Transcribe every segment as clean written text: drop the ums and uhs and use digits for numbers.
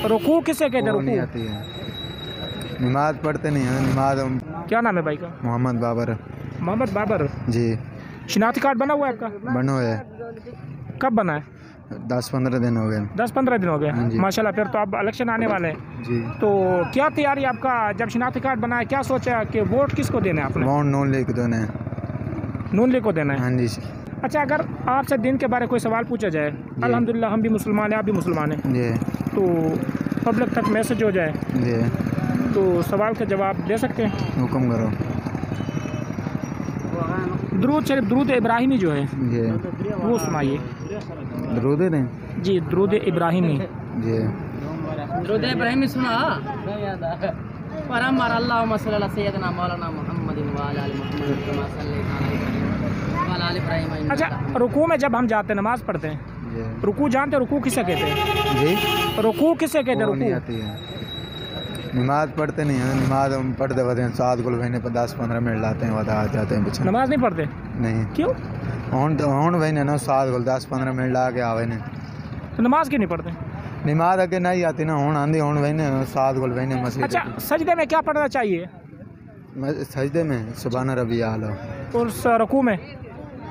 रुकू किसे कहते हैं? नहीं रुकू आती है, नमाज पढ़ते नहीं हैं। नमाज क्या नाम है भाई का? मोहम्मद बाबर मोहम्मद बाबर। जी। शिनाख्ती कार्ड बना हुआ है आपका? बनो है, कब बना है? 10-15 दिन हो गए। 10-15 दिन हो गए। हाँ जी। माशाल्लाह, फिर तो अब इलेक्शन आने वाले हैं। जी। तो क्या तैयारी आपका? जब शिनाख्ती कार्ड बना है, क्या सोचा कि वोट किसको देना है आपने? वोट नून लीग देना है। नून लीग को देना है। हाँ जी। अच्छा, अगर आपसे दिन के बारे कोई सवाल पूछा जाए, अल्हम्दुलिल्लाह हम भी मुसलमान हैं, आप भी मुसलमान हैं, जी तो पब्लिक तक मैसेज हो जाए जी, तो सवाल का जवाब दे सकते हैं? हुक्म करो। दरूद शरीफ, दरूद इब्राहिमी जो है जी, वो सुनाइए। दरूद दें जी, दरूद इब्राहिमी। जी। दरूद इब्राहिमी सुना परम अल्लाहुम्मा सल्ली अला सय्यदना मौलाना मुहम्मदिन व अला आलि मुहम्मद कमा सल्लैता व अला आलि इब्राहिम। अच्छा, रुकू में जब हम जाते हैं, नमाज पढ़ते हैं, जी। रुकू जानते हैं? रुकू किसे कहते हैं? जी, रुकू किसे कहते हैं? वो नहीं रुकू आती है, नमाज पढ़ते नहीं हैं। नमाज हम पढ़ते होते हैं 7 महीने पर 10-15 मिनट लाते हैं, वहाँ आ जाते हैं पीछे। नमाज नहीं पढ़ते? नहीं, क्यों? हूँ बहने ना 10-15 मिनट ला के आवे ने, तो नमाज क्यों नहीं पढ़ते? नमाज अगे नहीं आती ना, हूँ आंधी हूँ बहने 7 महीने मसीह। अच्छा, सजदे में क्या पढ़ना चाहिए? सजदे में सुबहान रब्बी आला, और रुकू में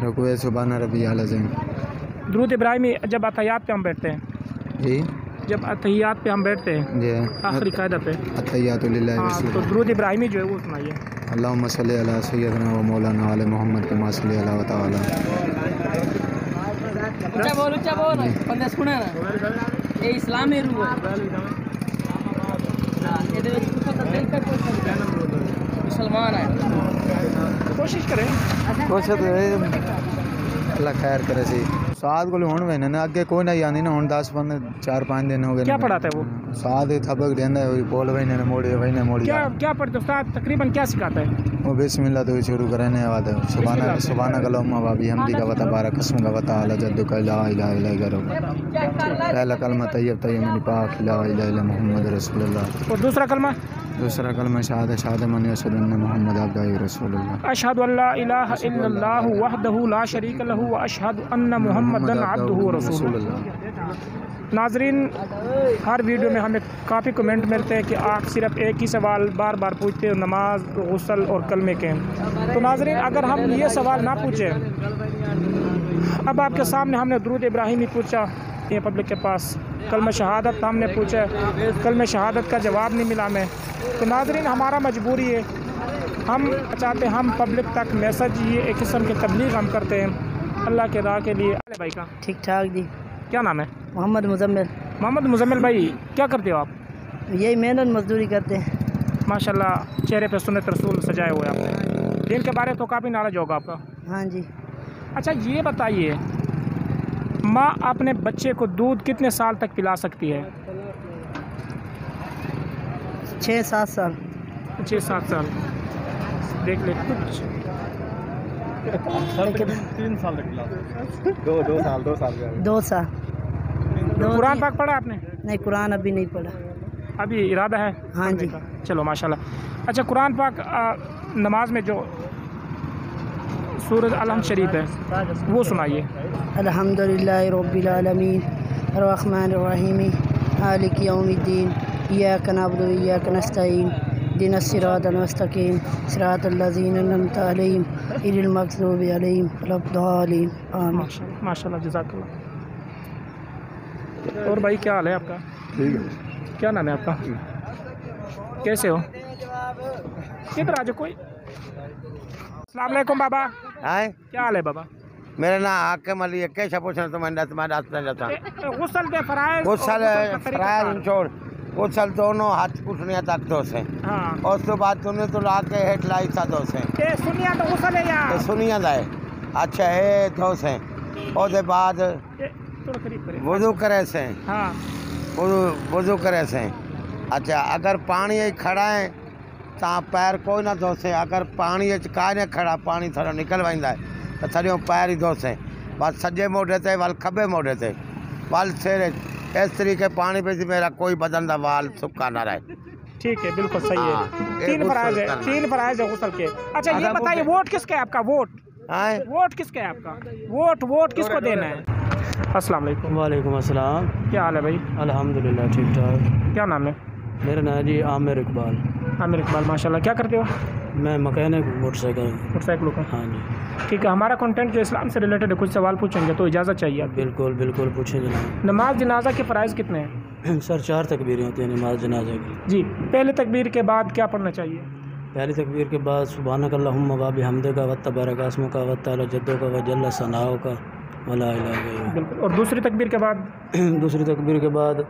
रुकू सुबहान रब्बी आला से। दरूद इब्राहिमी जब अतहियात पे हम बैठते हैं, जी, जब अतहियात पे हम बैठते हैं जी, आखिरी कायदा पे, अत्तहियातु लिल्लाहि व हाँ, तो दरूद इब्राहिमी जो है वो सुनाइए। अल्लाहुम्मा सल्ली अला सय्यदना व मौलाना वाले मोहम्मद कमा सल्ली अला व तआला। ऊंचा बोल बंदे सुने ना, ये इस्लामी रूह है। ये दे मुसलमान है, कोशिश करें। कुछ तो अल्लाह खैर करे सी। 7 को हूँ बहने ना, अगे कोई नहीं आनी ना, हूँ 4-5 दिन हो गए। क्या पढ़ाता है वो? 7 थबक देंदा है, बोल बहने ने मोड़ी बहने मोड़ी। क्या पढ़ते उस्ताद? तकरीबन क्या सिखाता है वो? बिस्मिल्लाह तो शुरू करने वाद सुबहाना कल्लाहुम्मा व बिहम्दिका व तबारक अस्मुका व तआला जद्दुका ला इलाहा इल्ला गैरुका। पहला कलमा तैयब तैयब मिन पाक ला इलाहा इल्ला मुहम्मद रसूलुल्लाह। और दूसरा कलमा? दूसरा कलमा शहादत मन अशहदु अन्ना मुहम्मद अब्दुहु व रसूलुल्लाह। अशहदु अल्ला इलाहा इल्लल्लाहु वहदहु ला शरीका लहु व अशहदु अन्ना मुहम्मदन अब्दुहु व रसूलुहु। नाजरीन, हर वीडियो में हमें काफ़ी कमेंट मिलते हैं कि आप सिर्फ एक ही सवाल बार बार पूछते हो, नमाज, गुस्ल और कलमे के। तो नाजरीन, अगर हम ये सवाल ना पूछें, अब आपके सामने हमने दरूद इब्राहिमी पूछा ये पब्लिक के पास, कलमा शहादत हमने पूछा, कलमा शहादत का जवाब नहीं मिला हमें। तो नाजरीन, हमारा मजबूरी है, हम चाहते हैं हम पब्लिक तक मैसेज, ये एक किस्म की तबलीग हम करते हैं अल्लाह के राह के लिए। भाई का ठीक ठाक जी। क्या नाम है? मोहम्मद मुजम्मिल। मोहम्मद मुजम्मिल भाई, क्या करते हो आप? यही मेहनत मजदूरी करते हैं। माशाल्लाह, चेहरे पे सुन्नत रसूल सजाए हुए आपने। दिन के बारे तो काफ़ी नॉलेज होगा आपका। हाँ जी। अच्छा, ये बताइए, माँ अपने बच्चे को दूध कितने साल तक पिला सकती है? 6-7 साल। 6-7 साल। देख ले कुछ 3 साल तक पिला, 2 साल। कुरान पाक पढ़ा आपने? नहीं, कुरान अभी नहीं पढ़ा। अभी इरादा है? हाँ जी। चलो माशाल्लाह। अच्छा, कुरान पाक नमाज में जो सूरत अलहम्द शरीफ है वो सुनाइए। अल्हम्दुलिल्लाहि रब्बिल आलमीन अर्रहमानिर रहीम मालिकि यौमिद्दीन इय्याका नअबुदु व इय्याका नस्तईन इहदिनस सिरातल मुस्तकीम सिरातल लज़ीना अनअमता अलैहिम गैरिल मग़ज़ूबि अलैहिम वलद्दालिन आमीन। माशाल्लाह, जज़ाकल्लाह। और भाई, क्या हाल है आपका? ठीक है। क्या नाम है आपका? कैसे हो? किधर आ जाओ कोई। अस्सलाम वालेकुम बाबा। हाय, क्या हाल है बाबा? मेरा नाम हाकिम अली है। कैसा पूछना तुम्हारा तुम्हारा जाता गुस्ल के फराइज फराइज छोड़, गुस्ल दोनों हाथ पुछनिया तक दो से। हाँ। और उसके बाद तूने तो ला के हेठ लाई सा दो से सुनिया तो गुस्ल है यार। सुनिया दाए। अच्छा है दो से, और बाद वजू करे से। हाँ, वजू करे से। अच्छा, अगर पानी खड़ा है तो पैर कोई ना धो से, अगर पानी का नहीं खड़ा, पानी थोड़ा निकल वेंदा है तो थोड़ो पैर ही धो से, बस सज्जे मोढे ते वल खब्बे मोढे ते वल सिर। इस तरीके पानी पे मेरा कोई बदन का वाल सूखा ना रहे। ठीक है, बिल्कुल सही है। हाँ, 3 फराइज है, 3 फराइज है गुस्ल के। अच्छा, ये बताइए, वोट किसका है आपका? वोट किसका है आपका? वोट किसको देना है? अस्सलाम वालेकुम। वालेकुम अस्सलाम। क्या हाल है भाई? अल्हम्दुलिल्लाह ठीक ठाक। क्या नाम है? मेरा नाम जी आमिर इकबाल। आमिर इकबाल, माशाल्लाह। क्या करते हो? मैं मकैनिक मोटरसाइकिल। मोटरसाइकिलों का। हाँ जी ठीक है, हमारा कंटेंट जो इस्लाम से रिलेटेड है, कुछ सवाल पूछेंगे तो इजाज़त चाहिए आपकी। बिल्कुल बिल्कुल पूछें जनाब। नमाज जनाजा के फ़राइज़ कितने हैं? सर 4 तकबीरें होती हैं नमाज जनाजा की। जी, पहले तकबीर के बाद क्या पढ़ना चाहिए? पहली तकबीर के बाद सुबहानक अल्लाहुम्मा व बिहम्दिका व तबारक अस्मुका व तआला जद्दुका व जल्ल सनाउका व ला इलाहा इल्ला अंत। बिल्कुल। और दूसरी तकबीर के बाद? दूसरी तकबीर के बाद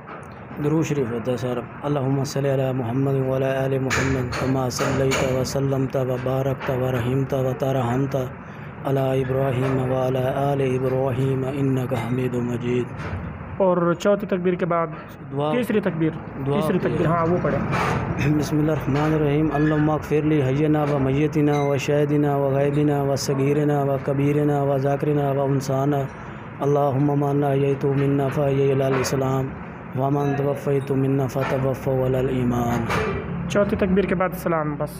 दुरूद शरीफ होता है सर। अल्लाहुम्मा सल्लि अला मुहम्मद व अला आलि मुहम्मद कमा सल्लैता व सल्लमता व बारकता व रहीमता व तरहमता अला इब्राहीम व अला आलि इब्राहीम इन्नका हमीदुम मजीद। और चौथी तकबीर के बाद दुआ तीसरी तकबीर? दुआ तीसरी तकबीर, हाँ वो पढ़ें। बिस्मिल्लाहिर्रहमानिर्रहीम। अल्लाहुम्मा ग़फ़िरली हय्यना व मय्यतिना व शाहिदिना व ग़ाइबिना व सगीरना व कबीरना व ज़ाकिरना व उनसाना। अल्लाहुम्मा मन अहयैतु मिन्ना फ़अहयिही अलल इस्लाम व मन तवफ़्फ़ैतु मिन्ना फ़तवफ़्फ़ौ अलल ईमान। चौथी तकबीर के बाद सलाम बस।